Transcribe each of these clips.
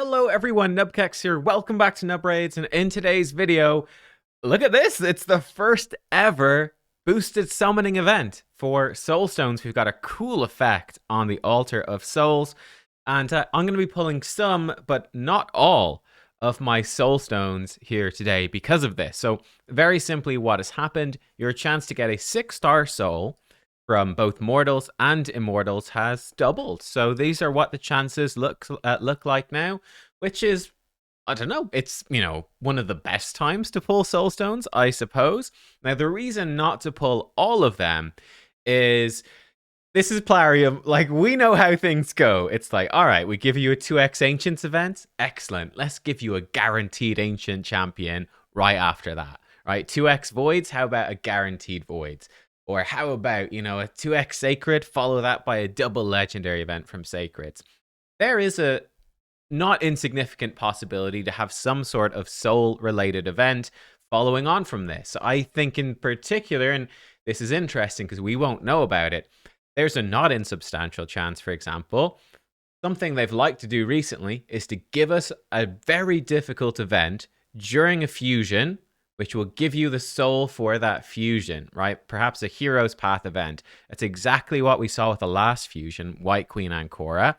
Hello everyone, nubkeks here. Welcome back to Nub Raids, and in today's video, look at this. It's the first ever boosted summoning event for soulstones. We've got a cool effect on the altar of souls, and I'm going to be pulling some, but not all, of my soulstones here today because of this. So very simply, what has happened, your chance to get a 6-star soul from both mortals and immortals has doubled. So these are what the chances look like now, which is, I don't know, it's, one of the best times to pull soul stones, I suppose. Now, the reason not to pull all of them is this is Plarium. Like, we know how things go. It's like, all right, we give you a 2x Ancients event. Excellent. Let's give you a guaranteed Ancient champion right after that, right? 2x Voids, how about a guaranteed Voids? Or how about, a 2x Sacred, follow that by a double legendary event from Sacreds. There is a not insignificant possibility to have some sort of soul-related event following on from this. I think in particular, and this is interesting because we won't know about it, there's a not insubstantial chance, for example, something they've liked to do recently is to give us a very difficult event during a fusion, which will give you the soul for that fusion, right? Perhaps a Hero's Path event. That's exactly what we saw with the last fusion, White Queen Ancora.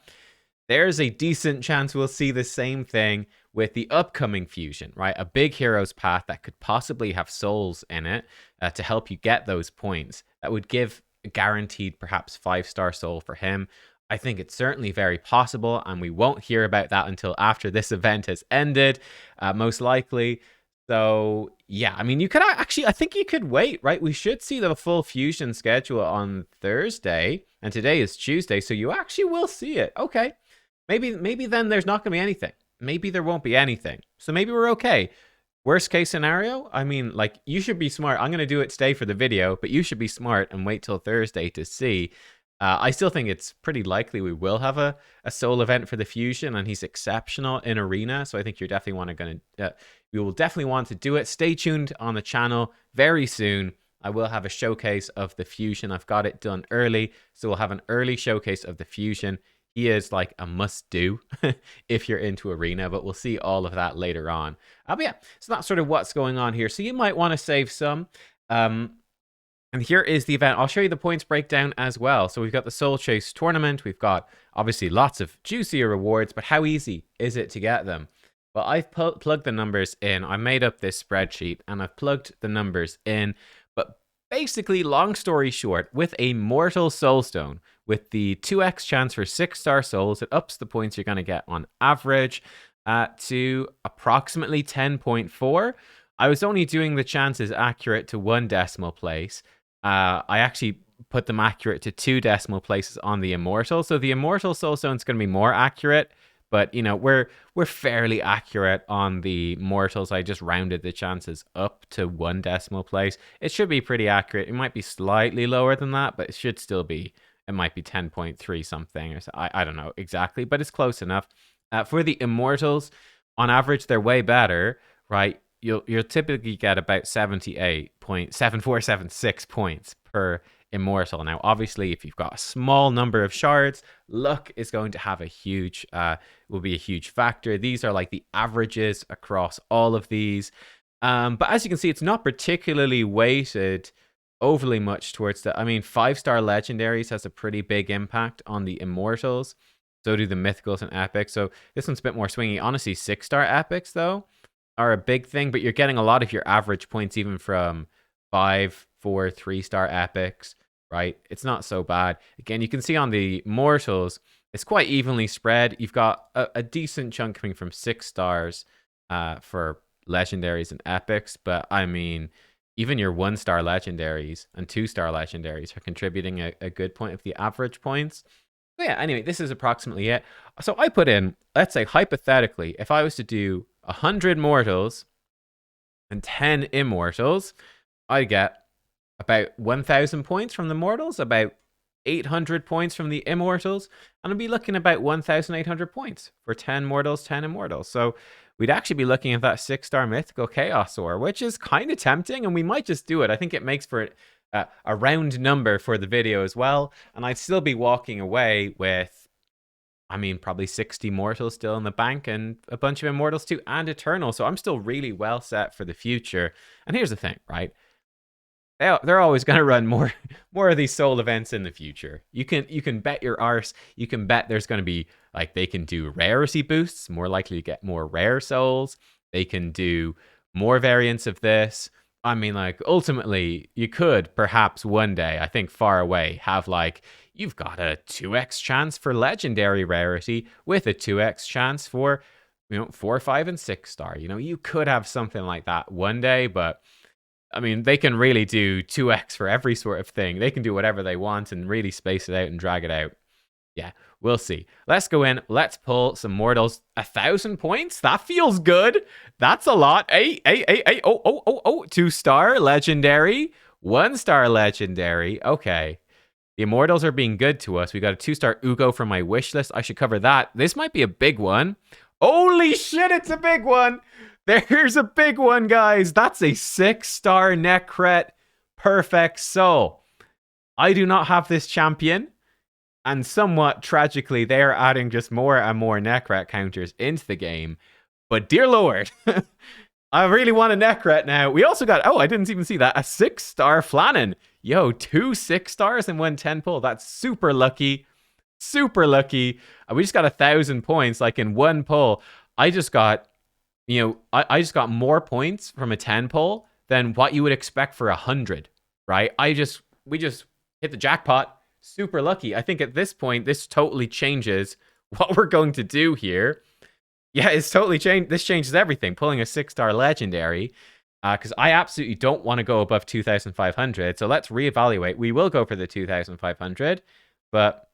There's a decent chance we'll see the same thing with the upcoming fusion, right? A big Hero's Path that could possibly have souls in it to help you get those points. That would give a guaranteed perhaps 5-star soul for him. I think it's certainly very possible, and we won't hear about that until after this event has ended, most likely. So, yeah, I mean, you could actually, I think you could wait, right? We should see the full fusion schedule on Thursday, and today is Tuesday, so you actually will see it. Okay, maybe then there's not going to be anything. Maybe there won't be anything. So maybe we're okay. Worst case scenario, I mean, like, you should be smart. I'm going to do it today for the video, but you should be smart and wait till Thursday to see. I still think it's pretty likely we will have a soul event for the fusion, and he's exceptional in arena. So I think you're definitely you will definitely want to do it. Stay tuned on the channel very soon. I will have a showcase of the fusion. I've got it done early, so we'll have an early showcase of the fusion. He is like a must-do if you're into arena, but we'll see all of that later on. But yeah, so that's sort of what's going on here. So you might want to save some. And here is the event. I'll show you the points breakdown as well. So we've got the Soul Chase tournament. We've got obviously lots of juicier rewards, but how easy is it to get them? Well, I've plugged the numbers in. I made up this spreadsheet and I've plugged the numbers in. But basically, long story short, with a Mortal Soulstone, with the 2x chance for 6-star souls, it ups the points you're going to get on average to approximately 10.4. I was only doing the chances accurate to 1 decimal place. I actually put them accurate to 2 decimal places on the Immortal. So the Immortal Soulstone is going to be more accurate, but we're fairly accurate on the Mortals. I just rounded the chances up to 1 decimal place. It should be pretty accurate. It might be slightly lower than that, but it should still be. It might be 10.3 something, or so. I don't know exactly, but it's close enough. For the Immortals, on average, they're way better, right? You'll typically get about 78.7476 points per Immortal. Now, obviously, if you've got a small number of shards, luck is going to have will be a huge factor. These are like the averages across all of these. But as you can see, it's not particularly weighted overly much towards 5-star legendaries has a pretty big impact on the Immortals. So do the mythicals and epics. So this one's a bit more swingy. Honestly, 6-star epics, though, are a big thing, but you're getting a lot of your average points even from 5, 4, 3-star epics, right? It's not so bad. Again, you can see on the mortals, it's quite evenly spread. You've got a decent chunk coming from 6 stars for legendaries and epics, but I mean, even your 1-star legendaries and 2-star legendaries are contributing a good point of the average points. So yeah, anyway, this is approximately it. So I put in, let's say hypothetically, if I was to do 100 mortals and 10 immortals, I get about 1,000 points from the mortals, about 800 points from the immortals, and I'd be looking about 1,800 points for 10 mortals, 10 immortals. So we'd actually be looking at that 6-star mythical chaos ore, which is kind of tempting, and we might just do it. I think it makes for a round number for the video as well, and I'd still be walking away with I mean, probably 60 mortals still in the bank and a bunch of immortals too, and eternal. So I'm still really well set for the future. And here's the thing, right? They're always going to run more of these soul events in the future. You can bet your arse. You can bet there's going to be like they can do rarity boosts, more likely to get more rare souls. They can do more variants of this. I mean, like ultimately, you could perhaps one day, I think far away, have like you've got a 2x chance for legendary rarity with a 2x chance for 4, 5, and 6 star. You could have something like that one day, but I mean, they can really do 2x for every sort of thing. They can do whatever they want and really space it out and drag it out. Yeah, we'll see. Let's go in. Let's pull some mortals. 1,000 points? That feels good. That's a lot. Hey. Oh. 2-star legendary. 1-star legendary. Okay. The immortals are being good to us. We got a 2-star Ugo from my wish list. I should cover that. This might be a big one. Holy shit, it's a big one. There's a big one, guys. That's a 6-star Necret perfect soul. I do not have this champion. And somewhat tragically, they are adding just more and more Necret counters into the game. But dear Lord, I really want a Necret now. We also got, I didn't even see that, a 6-star Flannan. Yo, 2 6 stars and 1 10 pull. That's super lucky. Super lucky. We just got 1,000 points like in one pull. I just got I just got more points from a 10 pull than what you would expect for 100, right? We just hit the jackpot. Super lucky. I think at this point, this totally changes what we're going to do here. Yeah, it's totally changed. This changes everything. Pulling a 6-star legendary, because I absolutely don't want to go above 2,500. So let's reevaluate. We will go for the 2,500, but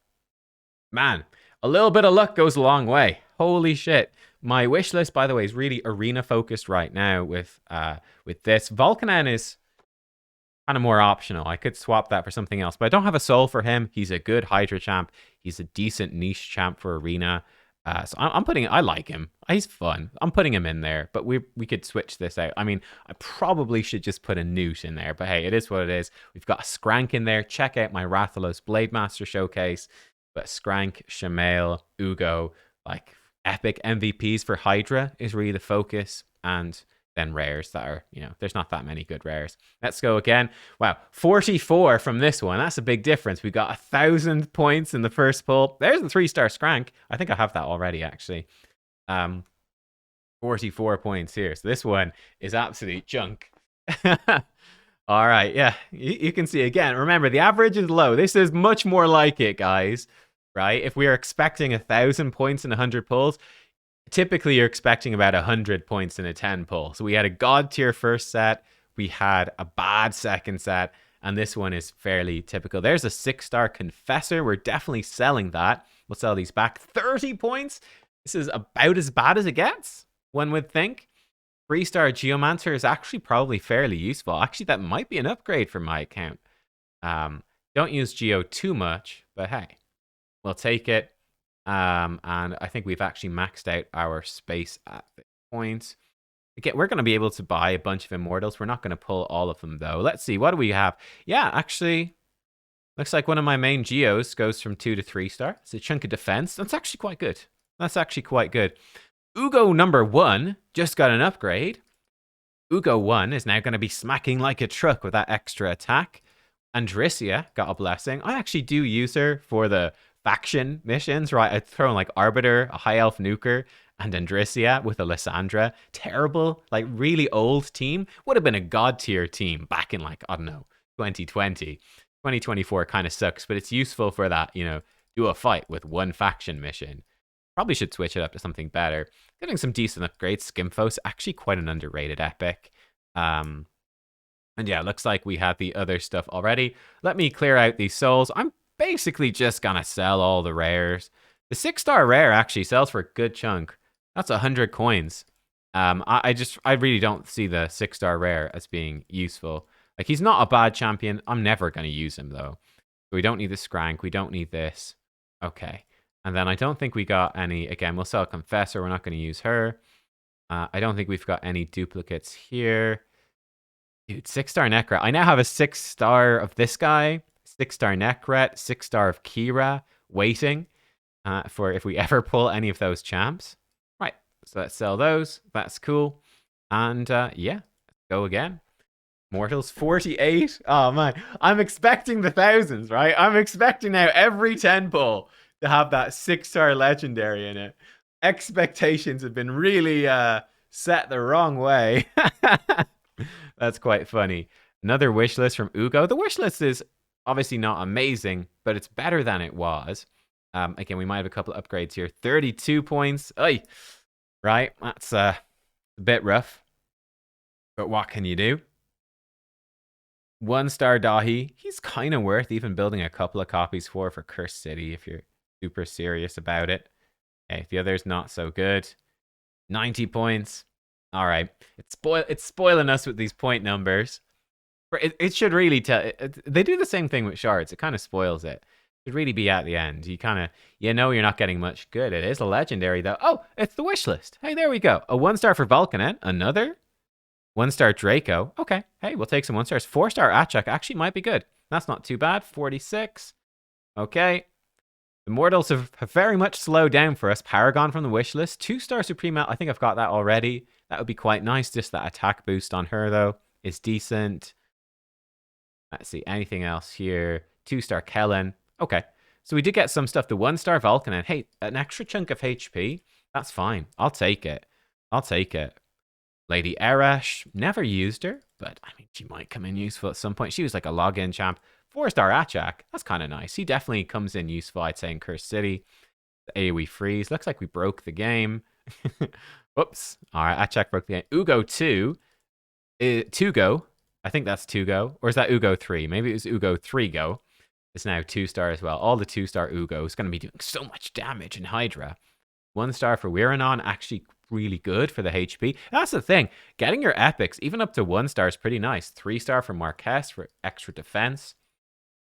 man, a little bit of luck goes a long way. Holy shit. My wish list, by the way, is really arena focused right now with this. Volcanen is kind of more optional. I could swap that for something else, but I don't have a soul for him. He's a good Hydra champ. He's a decent niche champ for arena. So I'm putting, I like him. He's fun. I'm putting him in there, but we could switch this out. I mean, I probably should just put a Newt in there, but hey, it is what it is. We've got a Skrank in there. Check out my Rathalos Blademaster showcase. But Skrank, Shamail, Ugo, like epic MVPs for Hydra is really the focus. And then rares that are, there's not that many good rares. Let's go again. Wow, 44 from this one. That's a big difference. We got 1,000 points in the first pull. There's the 3-star Skrank. I think I have that already, actually. 44 points here. So this one is absolute junk. All right, yeah, you can see again. Remember, the average is low. This is much more like it, guys, right? If we are expecting 1,000 points in 100 pulls, typically you're expecting about 100 points in a 10 pull. So we had a god tier first set, we had a bad second set, and this one is fairly typical. There's a 6-star Confessor. We're definitely selling that. We'll sell these back. 30 points. This is about as bad as it gets, one would think. 3-star Geomancer is actually probably fairly useful. Actually, that might be an upgrade for my account. Don't use Geo too much, but hey, we'll take it. And I think we've actually maxed out our space at this point. Again, we're going to be able to buy a bunch of Immortals. We're not going to pull all of them, though. Let's see. What do we have? Yeah, actually, looks like one of my main Geos goes from 2 to 3-star. It's a chunk of defense. That's actually quite good. That's actually quite good. Ugo number 1 just got an upgrade. Ugo 1 is now going to be smacking like a truck with that extra attack. Andrissia got a blessing. I actually do use her for the faction missions, right? I throw in like Arbiter, a High Elf Nuker, and Andrissia with a Lysandra. Terrible, like really old team. Would have been a god tier team back in like, I don't know, 2020. 2024 kind of sucks, but it's useful for that, do a fight with one faction mission. Probably should switch it up to something better. Getting some decent upgrades. Skimfos, actually quite an underrated epic. And yeah, looks like we had the other stuff already. Let me clear out these souls. I'm basically just gonna sell all the rares. The 6-star rare actually sells for a good chunk. That's 100 coins. I really don't see the 6-star rare as being useful. Like, he's not a bad champion. I'm never gonna use him though. We don't need the Skrank. We don't need this. Okay. And then I don't think we got any, again, we'll sell Confessor. We're not going to use her. I don't think we've got any duplicates here. Dude, 6-star Necret. I now have a 6-star of this guy, 6-star Necret, 6-star of Kira waiting. for if we ever pull any of those champs. Right, so let's sell those. That's cool. And yeah, go again. Mortals 48. Oh man, I'm expecting the thousands, right? I'm expecting now every 10 pull to have that 6-star legendary in it. Expectations have been really set the wrong way. That's quite funny. Another wish list from Ugo. The wish list is obviously not amazing, but it's better than it was. Again, we might have a couple of upgrades here. 32 points. Oy. Right, that's a bit rough. But what can you do? 1-star Dahi. He's kind of worth even building a couple of copies for Cursed City if you're super serious about it. Okay, the other's not so good. 90 points. All right. It's spoiling us with these point numbers. It should really tell. They do the same thing with shards. It kind of spoils it. It should really be at the end. You kind of, you're not getting much good. It is a legendary, though. Oh, it's the wish list. Hey, there we go. A 1-star for Vulcanet. Another 1-star Draco. Okay. Hey, we'll take some 1-stars. 4-star Achak actually might be good. That's not too bad. 46. Okay. The Mortals have very much slowed down for us. Paragon from the wish list. 2-star Supreme. I think I've got that already. That would be quite nice. Just that attack boost on her, though, is decent. Let's see. Anything else here? 2-star Kellen. Okay. So we did get some stuff. The 1-star Vulcan. And hey, an extra chunk of HP. That's fine. I'll take it. I'll take it. Lady Arash. Never used her, but I mean, she might come in useful at some point. She was like a login champ. 4-star Achak. That's kind of nice. He definitely comes in useful, I'd say, in Cursed City. The AoE freeze. Looks like we broke the game. Whoops. All right, Achak broke the game. Ugo 2. Tugo. I think that's Tugo. Or is that Ugo 3? Maybe it was Ugo 3 go. It's now 2-star as well. All the 2-star Ugo is going to be doing so much damage in Hydra. 1-star for Wiranon. Actually really good for the HP. That's the thing. Getting your epics, even up to 1-star, is pretty nice. 3-star for Marquez for extra defense.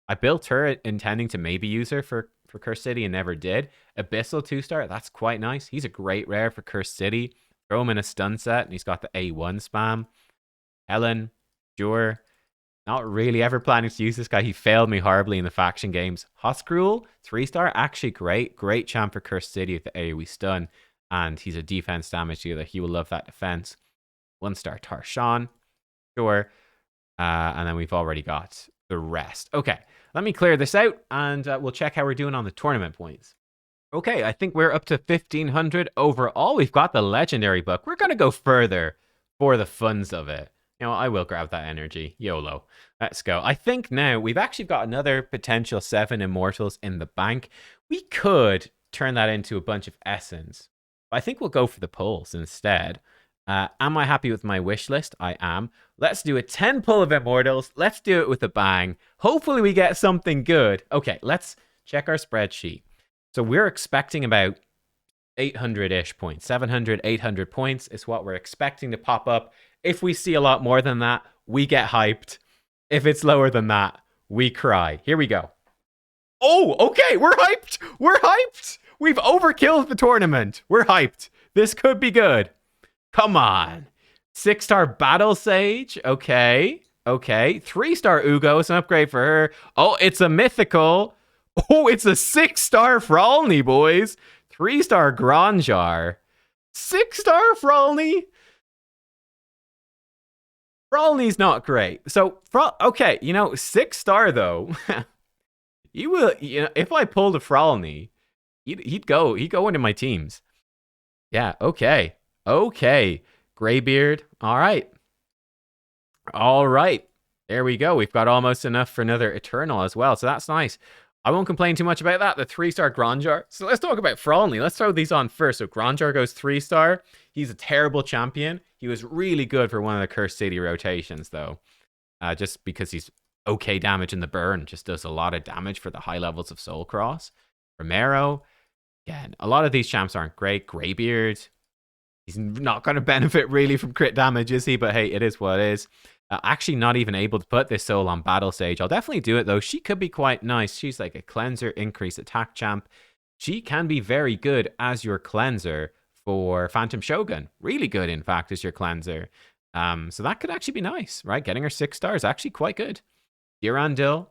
I built her intending to maybe use her for Cursed City and never did. Abyssal 2-star, that's quite nice. He's a great rare for Cursed City. Throw him in a stun set, and he's got the A1 spam. Helen, sure. Not really ever planning to use this guy. He failed me horribly in the faction games. Hoscruel, 3-star, actually great. Great champ for Cursed City with the AoE stun. And he's a defense damage dealer. He will love that defense. 1-star Tarshan, sure. And then we've already got the rest. Okay, let me clear this out, and we'll check how we're doing on the tournament points. Okay, I think we're up to 1,500 overall. We've got the legendary book. We're going to go further for the funs of it. You know, I will grab that energy. YOLO. Let's go. I think now we've actually got another potential 7 immortals in the bank. We could turn that into a bunch of essence. I think we'll go for the pulls instead. Am I happy with my wish list? I am. Let's do a 10 pull of immortals. Let's do it with a bang. Hopefully we get something good. Okay, let's check our spreadsheet. So we're expecting about 800-ish points. 700, 800 points is what we're expecting to pop up. If we see a lot more than that, we get hyped. If it's lower than that, we cry. Here we go. Oh, okay, we're hyped. We're hyped. We've overkilled the tournament. We're hyped. This could be good. Come on. 6-star Battle Sage. Okay. Okay. 3-star Ugo is an upgrade for her. Oh, it's a mythical. Oh, it's a 6-star Fralny, boys. 3-star Granjar. 6-star Fralny. Fralny's not great. So, okay, 6-star though. You will, if I pulled a Fralny, he'd go into my teams. Yeah, okay. Okay. Greybeard. All right. All right. There we go. We've got almost enough for another Eternal as well. So that's nice. I won't complain too much about that. The 3-star Granjar. So let's talk about Fralny. Let's throw these on first. So Granjar goes 3-star. He's a terrible champion. He was really good for one of the Cursed City rotations, though. Just because he's okay damage in the burn. Just does a lot of damage for the high levels of Soul Cross. Romero. Again, a lot of these champs aren't great. Greybeard. He's not going to benefit really from crit damage, is he? But hey, it is what it is. Actually not even able to put this soul on Battle Sage. I'll definitely do it, though. She could be quite nice. She's like a cleanser, increase attack champ. She can be very good as your cleanser for Phantom Shogun. Really good, in fact, as your cleanser. So that could actually be nice, right? Getting her 6 stars, actually quite good. Durandil.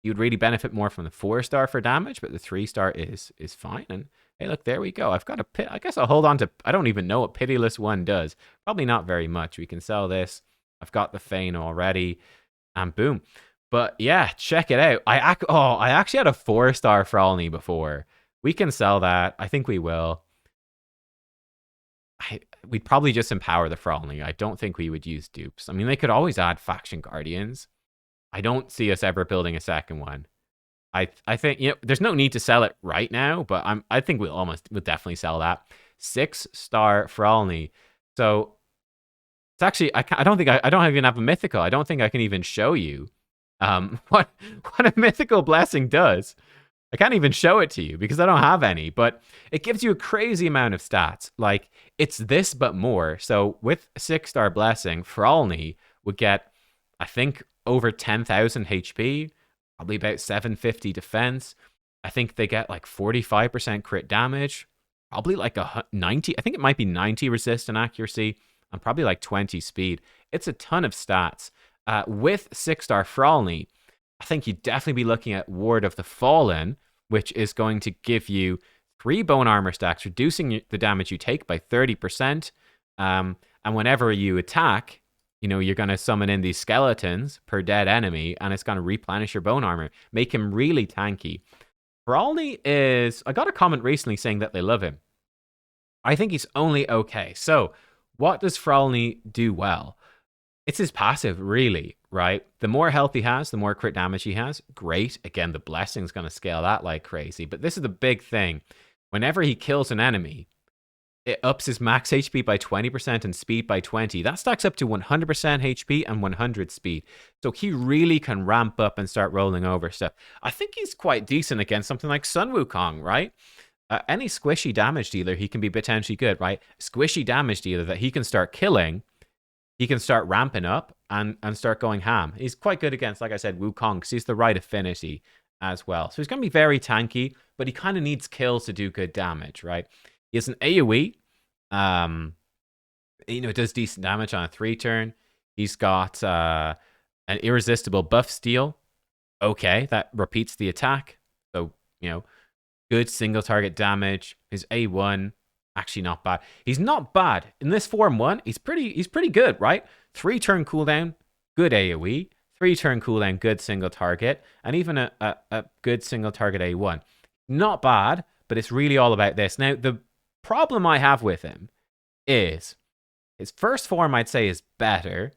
You would really benefit more from the 4-star for damage, but the 3-star is fine. And hey, look, there we go. I've got a pit. I guess I'll hold on to. I don't even know what Pitiless One does. Probably not very much. We can sell this. I've got the Feign already, and boom. But yeah, check it out. I actually had a 4-star Frolny before. We can sell that. I think we will. We'd probably just empower the Frolny. I don't think we would use dupes. I mean, they could always add Faction Guardians. I don't see us ever building a second one. I think, you know, there's no need to sell it right now, but I think we'll definitely sell that. 6-star Frolny. So it's actually, I don't even have a mythical. I don't think I can even show you what a mythical blessing does. I can't even show it to you because I don't have any, but it gives you a crazy amount of stats. Like, it's this but more. So with 6-star blessing, Frolny would get, I think, over 10,000 HP, probably about 750 defense. I think they get like 45% crit damage, probably like a 90, I think it might be 90 resist and accuracy, and probably like 20 speed. It's a ton of stats. With 6-star Frolny, I think you'd definitely be looking at Ward of the Fallen, which is going to give you 3 bone armor stacks, reducing the damage you take by 30%. And whenever you attack, you know, you're going to summon in these skeletons per dead enemy, and it's going to replenish your bone armor, make him really tanky. Frolny is... I got a comment recently saying that they love him. I think he's only okay. So, what does Frolny do well? It's his passive, really, right? The more health he has, the more crit damage he has. Great. Again, the blessing's going to scale that like crazy. But this is the big thing. Whenever he kills an enemy, it ups his max HP by 20% and speed by 20. That stacks up to 100% HP and 100 speed. So he really can ramp up and start rolling over stuff. I think he's quite decent against something like Sun Wukong, right? Any squishy damage dealer, he can be potentially good, right? Squishy damage dealer that he can start killing, he can start ramping up and start going ham. He's quite good against, like I said, Wukong, because he's the right affinity as well. So he's going to be very tanky, but he kind of needs kills to do good damage, right? He has an AoE. You know, it does decent damage on a 3-turn. He's got an irresistible buff steal. Okay, that repeats the attack. So, you know, good single target damage. His A1, actually not bad. He's not bad. In this Form 1, he's pretty good, right? 3-turn cooldown, good AoE. 3-turn cooldown, good single target. And even a good single target A1. Not bad, but it's really all about this. Now, the problem I have with him is his first form, I'd say, is better.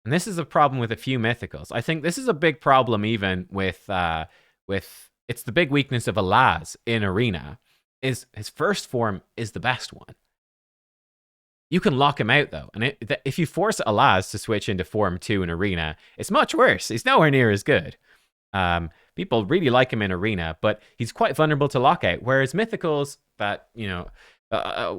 And this is a problem with a few mythicals. I think this is a big problem even with it's the big weakness of Alaz in Arena, is his first form is the best one. You can lock him out, though. And if you force Alaz to switch into Form 2 in Arena, it's much worse. He's nowhere near as good. People really like him in Arena, but he's quite vulnerable to lockout. Whereas Mythicals that, you know,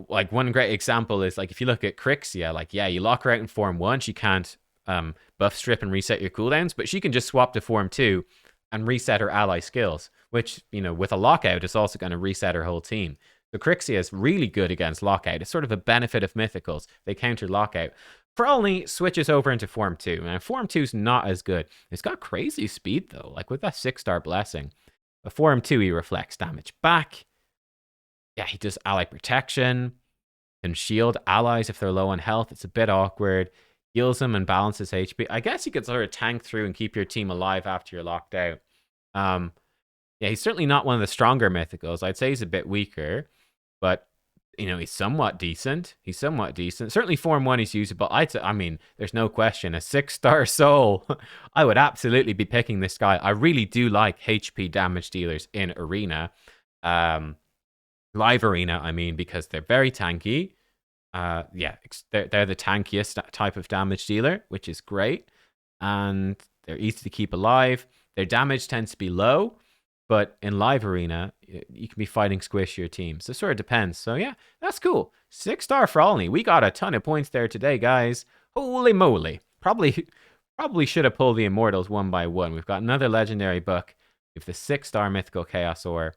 like one great example is like if you look at Crixia, like, yeah, you lock her out in Form 1, she can't buff strip and reset your cooldowns, but she can just swap to Form 2 and reset her ally skills, which, you know, with a lockout, is also going to reset her whole team. So Crixia is really good against lockout. It's sort of a benefit of Mythicals. They counter lockout. Frolny switches over into Form 2. Now, Form 2 is not as good. It's got crazy speed, though. Like, with that 6-star blessing. But Form 2, he reflects damage back. Yeah, he does ally protection. Can shield allies if they're low on health. It's a bit awkward. Heals them and balances HP. I guess you could sort of tank through and keep your team alive after you're locked out. Yeah, he's certainly not one of the stronger Mythicals. I'd say he's a bit weaker. But, you know, he's somewhat decent. Certainly Form 1 is usable. I mean, there's no question. A 6-star soul. I would absolutely be picking this guy. I really do like HP damage dealers in Arena. Live Arena, I mean, because they're very tanky. Yeah, they're the tankiest type of damage dealer, which is great. And they're easy to keep alive. Their damage tends to be low. But in Live Arena, you can be fighting squishier teams. So it sort of depends. So yeah, that's cool. 6-star Frolny. We got a ton of points there today, guys. Holy moly. Probably should have pulled the Immortals one by one. We've got another legendary book. We have the 6-star Mythical Chaos Ore.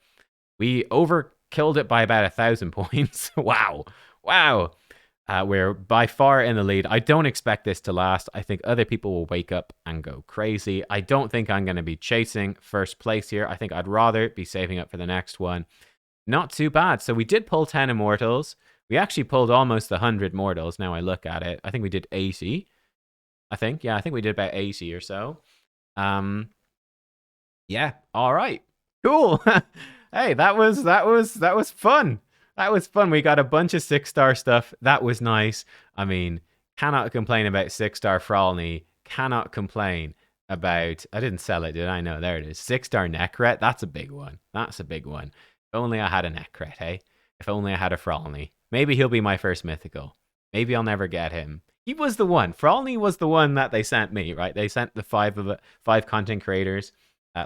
We overkilled it by about 1,000 points. Wow. We're by far in the lead. I don't expect this to last. I think other people will wake up and go crazy. I don't think I'm going to be chasing first place here. I think I'd rather be saving up for the next one. Not too bad. So we did pull 10 immortals. We actually pulled almost 100 mortals. Now I look at it. I think we did 80. I think. Yeah, I think we did about 80 or so. Yeah. All right. Cool. Hey, that was fun. That was fun. We got a bunch of 6-star stuff. That was nice. I mean, cannot complain about 6-star Frolny. Cannot complain about. I didn't sell it, did I? No, there it is. 6-star Necret. That's a big one. That's a big one. If only I had a Necret, hey? If only I had a Frolny. Maybe he'll be my first mythical. Maybe I'll never get him. He was the one. Frolny was the one that they sent me, right? They sent the five content creators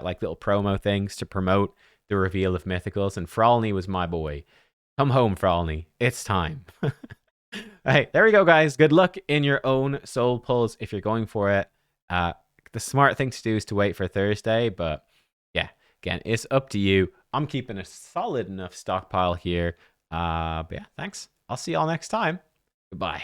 like little promo things to promote the reveal of mythicals, and Frolny was my boy. Come home, Frolny. It's time. Hey, there we go, guys. Good luck in your own soul pulls if you're going for it. The smart thing to do is to wait for Thursday, but yeah, again, it's up to you. I'm keeping a solid enough stockpile here. But yeah, thanks. I'll see y'all next time. Goodbye.